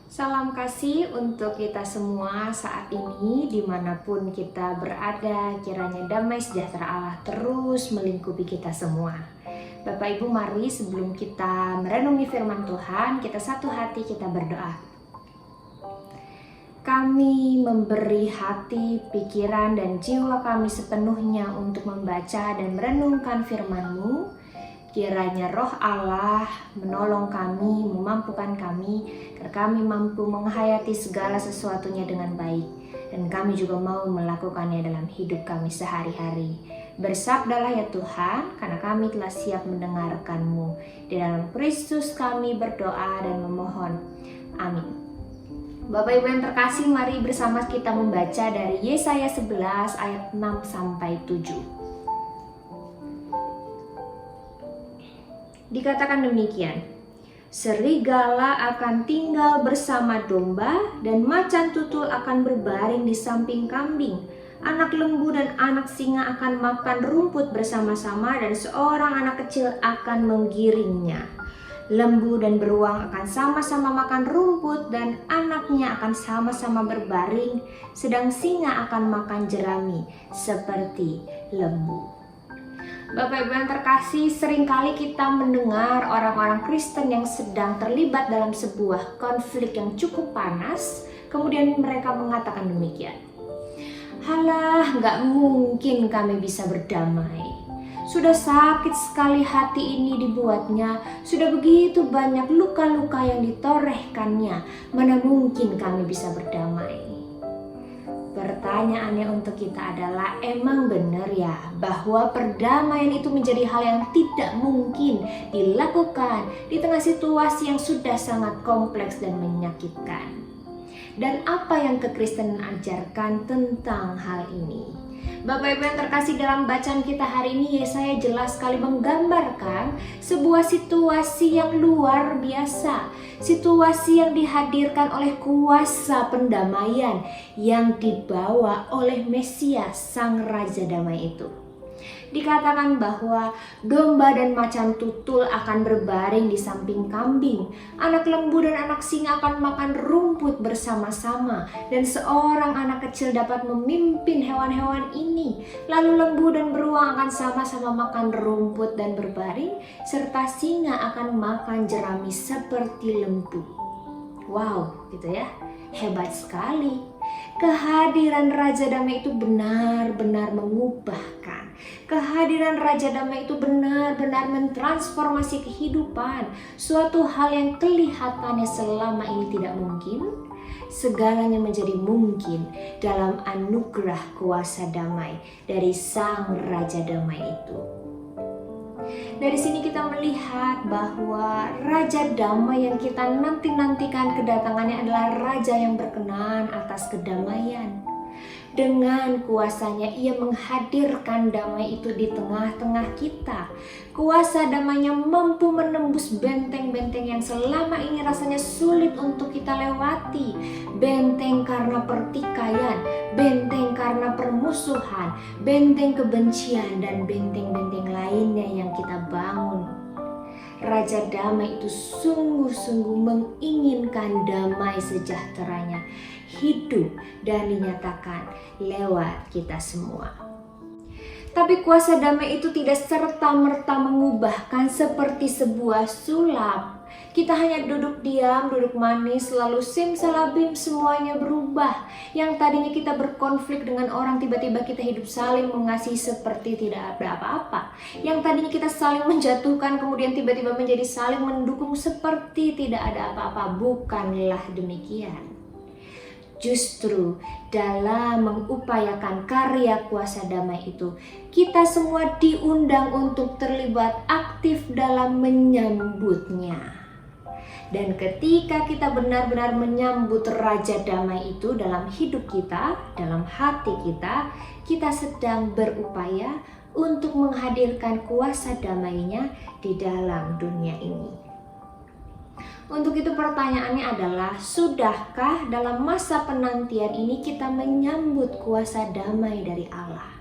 Salam kasih untuk kita semua saat ini dimanapun kita berada. Kiranya damai sejahtera Allah terus melingkupi kita semua. Bapak Ibu, mari sebelum kita merenungi firman Tuhan, kita satu hati kita berdoa. Kami memberi hati, pikiran, dan jiwa kami sepenuhnya untuk membaca dan merenungkan firman-Mu. Kiranya roh Allah menolong kami, memampukan kami, agar kami mampu menghayati segala sesuatunya dengan baik. Dan kami juga mau melakukannya dalam hidup kami sehari-hari. Bersabdalah ya Tuhan, karena kami telah siap mendengarkan-Mu. Di dalam Kristus kami berdoa dan memohon. Amin. Bapak Ibu yang terkasih, mari bersama kita membaca dari Yesaya 11 ayat 6-7. Dikatakan demikian, serigala akan tinggal bersama domba dan macan tutul akan berbaring di samping kambing. Anak lembu dan anak singa akan makan rumput bersama-sama dan seorang anak kecil akan menggiringnya. Lembu dan beruang akan sama-sama makan rumput dan anaknya akan sama-sama berbaring, sedang singa akan makan jerami seperti lembu. Bapak Ibu yang terkasih, seringkali kita mendengar orang-orang Kristen yang sedang terlibat dalam sebuah konflik yang cukup panas, kemudian mereka mengatakan demikian. Halah, gak mungkin kami bisa berdamai. Sudah sakit sekali hati ini dibuatnya, sudah begitu banyak luka-luka yang ditorehkannya, mana mungkin kami bisa berdamai. Pertanyaannya untuk kita adalah, emang benar ya bahwa perdamaian itu menjadi hal yang tidak mungkin dilakukan di tengah situasi yang sudah sangat kompleks dan menyakitkan? Dan apa yang kekristenan ajarkan tentang hal ini? Bapak Ibu yang terkasih, dalam bacaan kita hari ini Yesaya jelas sekali menggambarkan sebuah situasi yang luar biasa. Situasi yang dihadirkan oleh kuasa pendamaian yang dibawa oleh Mesias, Sang Raja Damai itu. Dikatakan bahwa domba dan macan tutul akan berbaring di samping kambing. Anak lembu dan anak singa akan makan rumput bersama-sama. Dan seorang anak kecil dapat memimpin hewan-hewan ini. Lalu lembu dan beruang akan sama-sama makan rumput dan berbaring. Serta singa akan makan jerami seperti lembu. Wow, gitu ya. Hebat sekali. Kehadiran Raja Damai itu benar-benar mengubahkan. Kehadiran Raja Damai itu benar-benar mentransformasi kehidupan. Suatu hal yang kelihatannya selama ini tidak mungkin, segalanya menjadi mungkin dalam anugerah kuasa damai dari Sang Raja Damai itu. Dari sini kita melihat bahwa Raja Damai yang kita nanti-nantikan kedatangannya adalah Raja yang berkenan atas kedamaian. Dengan kuasanya ia menghadirkan damai itu di tengah-tengah kita. Kuasa damainya mampu menembus benteng-benteng yang selama ini rasanya sulit untuk kita lewati. Benteng karena pertikaian, benteng karena permusuhan, benteng kebencian, dan benteng-benteng lainnya yang kita bangun. Raja Damai itu sungguh-sungguh menginginkan damai sejahteranya hidup dan dinyatakan lewat kita semua. Tapi kuasa damai itu tidak serta-merta mengubahkan seperti sebuah sulap. Kita hanya duduk diam, duduk manis, lalu simsalabim semuanya berubah. Yang tadinya kita berkonflik dengan orang, tiba-tiba kita hidup saling mengasihi seperti tidak ada apa-apa. Yang tadinya kita saling menjatuhkan, kemudian tiba-tiba menjadi saling mendukung seperti tidak ada apa-apa. Bukanlah demikian. Justru dalam mengupayakan karya kuasa damai itu, kita semua diundang untuk terlibat aktif dalam menyambutnya. Dan ketika kita benar-benar menyambut Raja Damai itu dalam hidup kita, dalam hati kita, kita sedang berupaya untuk menghadirkan kuasa damainya di dalam dunia ini. Untuk itu pertanyaannya adalah, sudahkah dalam masa penantian ini kita menyambut kuasa damai dari Allah?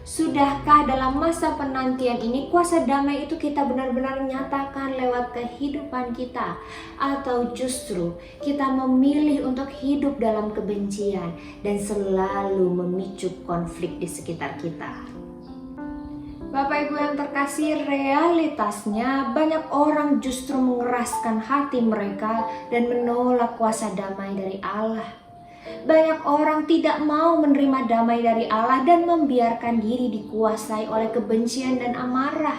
Sudahkah dalam masa penantian ini kuasa damai itu kita benar-benar nyatakan lewat kehidupan kita? Atau justru kita memilih untuk hidup dalam kebencian dan selalu memicu konflik di sekitar kita? Bapak Ibu yang terkasih, realitasnya banyak orang justru mengeraskan hati mereka dan menolak kuasa damai dari Allah. Banyak orang tidak mau menerima damai dari Allah dan membiarkan diri dikuasai oleh kebencian dan amarah.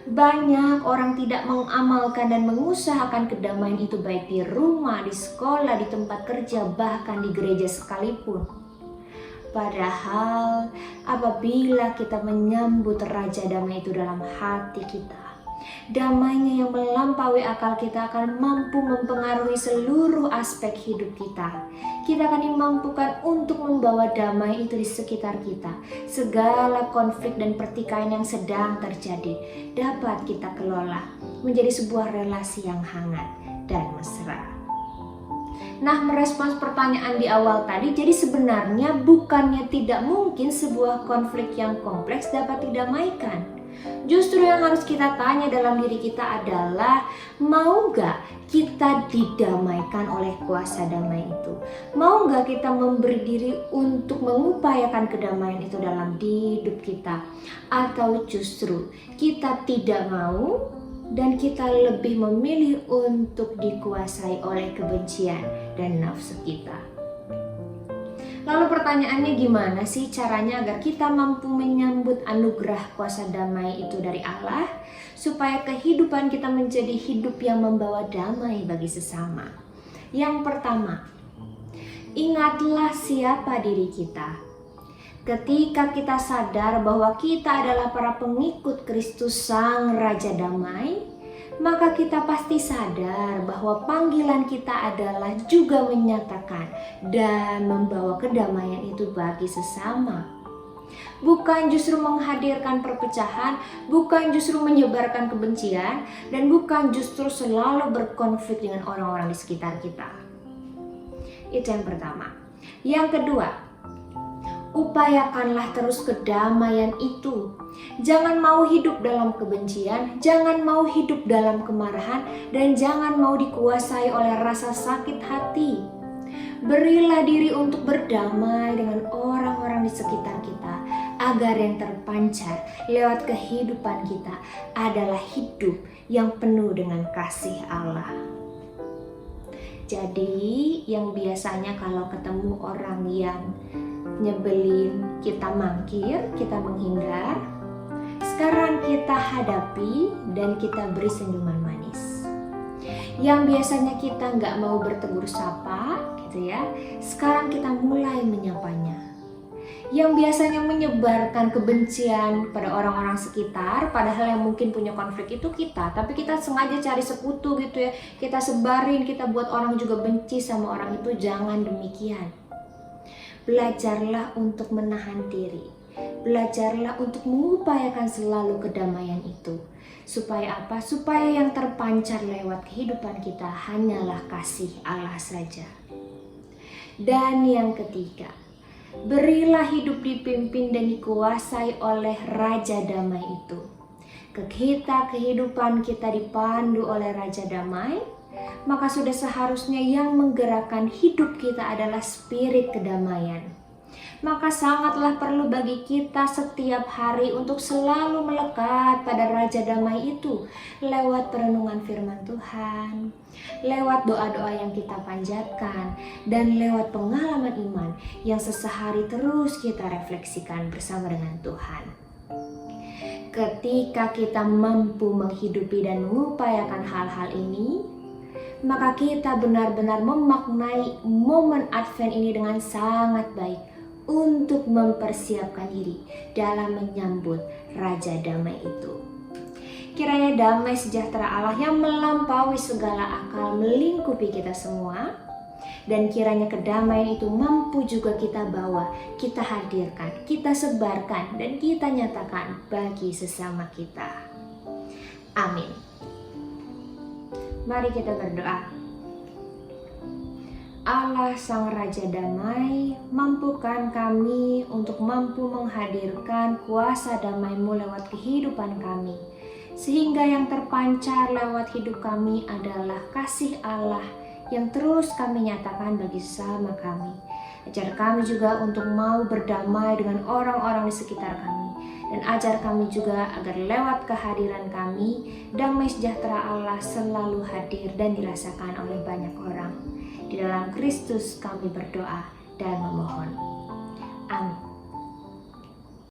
Banyak orang tidak mengamalkan dan mengusahakan kedamaian itu baik di rumah, di sekolah, di tempat kerja, bahkan di gereja sekalipun. Padahal apabila kita menyambut Raja Damai itu dalam hati kita, damainya yang melampaui akal kita akan mampu mempengaruhi seluruh aspek hidup kita. Kita akan dimampukan untuk membawa damai itu di sekitar kita. Segala konflik dan pertikaian yang sedang terjadi dapat kita kelola menjadi sebuah relasi yang hangat dan mesra. Nah, merespons pertanyaan di awal tadi, jadi sebenarnya bukannya tidak mungkin sebuah konflik yang kompleks dapat didamaikan. Justru yang harus kita tanya dalam diri kita adalah, mau gak kita didamaikan oleh kuasa damai itu? Mau gak kita memberi diri untuk mengupayakan kedamaian itu dalam hidup kita? Atau justru kita tidak mau dan kita lebih memilih untuk dikuasai oleh kebencian dan nafsu kita? Lalu pertanyaannya, gimana sih caranya agar kita mampu menyambut anugerah kuasa damai itu dari Allah, supaya kehidupan kita menjadi hidup yang membawa damai bagi sesama? Yang pertama, ingatlah siapa diri kita. Ketika kita sadar bahwa kita adalah para pengikut Kristus Sang Raja Damai, maka kita pasti sadar bahwa panggilan kita adalah juga menyatakan dan membawa kedamaian itu bagi sesama. Bukan justru menghadirkan perpecahan, bukan justru menyebarkan kebencian, dan bukan justru selalu berkonflik dengan orang-orang di sekitar kita. Itu yang pertama. Yang kedua, upayakanlah terus kedamaian itu. Jangan mau hidup dalam kebencian, jangan mau hidup dalam kemarahan, dan jangan mau dikuasai oleh rasa sakit hati. Berilah diri untuk berdamai dengan orang-orang di sekitar kita, agar yang terpancar lewat kehidupan kita adalah hidup yang penuh dengan kasih Allah. Jadi yang biasanya kalau ketemu orang yang nyebelin, kita mangkir, kita menghindar, sekarang kita hadapi dan kita beri senyuman manis. Yang biasanya kita nggak mau bertegur sapa gitu ya, sekarang kita mulai menyapanya. Yang biasanya menyebarkan kebencian pada orang-orang sekitar, padahal yang mungkin punya konflik itu kita, tapi kita sengaja cari sekutu gitu ya, kita sebarin, kita buat orang juga benci sama orang itu. Jangan demikian. Belajarlah untuk menahan diri. Belajarlah untuk mengupayakan selalu kedamaian itu. Supaya apa? Supaya yang terpancar lewat kehidupan kita hanyalah kasih Allah saja. Dan yang ketiga, berilah hidup dipimpin dan dikuasai oleh Raja Damai itu. Kehidupan kita dipandu oleh Raja Damai, maka sudah seharusnya yang menggerakkan hidup kita adalah spirit kedamaian. Maka sangatlah perlu bagi kita setiap hari untuk selalu melekat pada Raja Damai itu lewat perenungan firman Tuhan, lewat doa-doa yang kita panjatkan, dan lewat pengalaman iman yang sesehari terus kita refleksikan bersama dengan Tuhan. Ketika kita mampu menghidupi dan mengupayakan hal-hal ini, maka kita benar-benar memaknai momen Advent ini dengan sangat baik untuk mempersiapkan diri dalam menyambut Raja Damai itu. Kiranya damai sejahtera Allah yang melampaui segala akal melingkupi kita semua, dan kiranya kedamaian itu mampu juga kita bawa, kita hadirkan, kita sebarkan, dan kita nyatakan bagi sesama kita. Amin. Mari kita berdoa. Allah Sang Raja Damai, mampukan kami untuk mampu menghadirkan kuasa damai-Mu lewat kehidupan kami, sehingga yang terpancar lewat hidup kami adalah kasih Allah yang terus kami nyatakan bagi sesama kami. Ajar kami juga untuk mau berdamai dengan orang-orang di sekitar kami, dan ajar kami juga agar lewat kehadiran kami, damai sejahtera Allah selalu hadir dan dirasakan oleh banyak orang. Di dalam Kristus kami berdoa dan memohon. Amin.